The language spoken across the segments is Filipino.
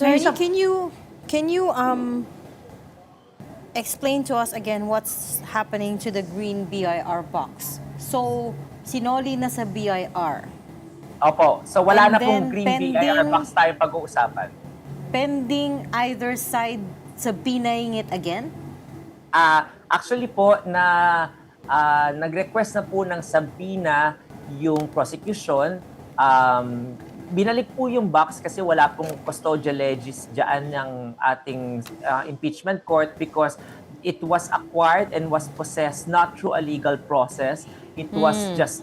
Attorney, can you explain to us again what's happening to the green BIR box? So, sinoli na sa BIR. Opo. So wala And na pong then, green BIR box tayo pag-uusapan. Pending either side sa binaying it again? Actually po, nag-request na po ng subpoena yung prosecution. Binalik po yung box kasi wala pong custodial legis dyan ng ating impeachment court because it was acquired and was possessed not through a legal process. It was just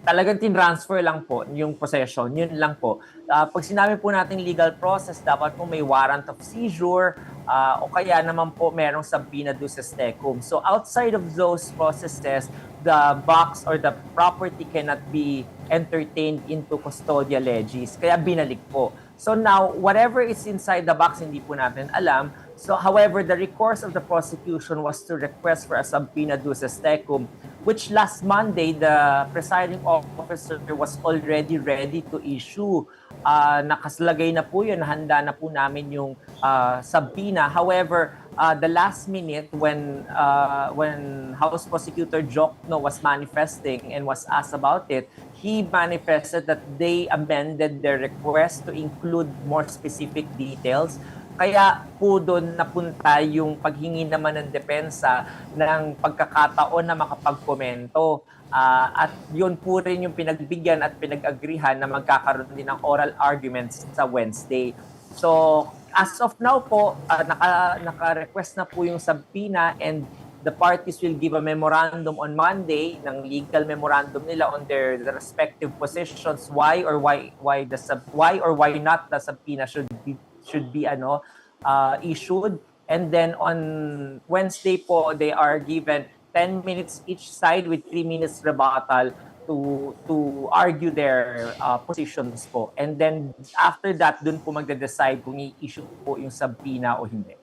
talagang tinransfer lang po yung possession. Yun lang po. Pag sinabi po natin legal process, dapat po may warrant of seizure o kaya naman po merong subpoena do sa STECUM. So outside of those processes, the box or the property cannot be entertained into custodial legis. Kaya binalik po. So now, whatever is inside the box, hindi po natin alam. So however, the recourse of the prosecution was to request for a subpoena do sa STECUM, which last Monday, the presiding officer was already ready to issue. Nakaslagay na po yun, handa na po namin yung subpoena. However, the last minute when House Prosecutor Jokno was manifesting and was asked about it, he manifested that they amended their request to include more specific details. Kaya po doon napunta yung paghingi naman ng depensa ng pagkakataon na makapagkomento. At yun po rin yung pinagbigyan at pinag-agrihan na magkakaroon din ng oral arguments sa Wednesday. So as of now po, naka-request na po yung subpoena and the parties will give a memorandum on Monday ng legal memorandum nila on their respective positions why or why not the subpoena should be issued, and then on Wednesday po they are given 10 minutes each side with 3 minutes rebuttal to argue their positions po, and then after that dun po magde-decide kung i-issue po yung subpoena o hindi.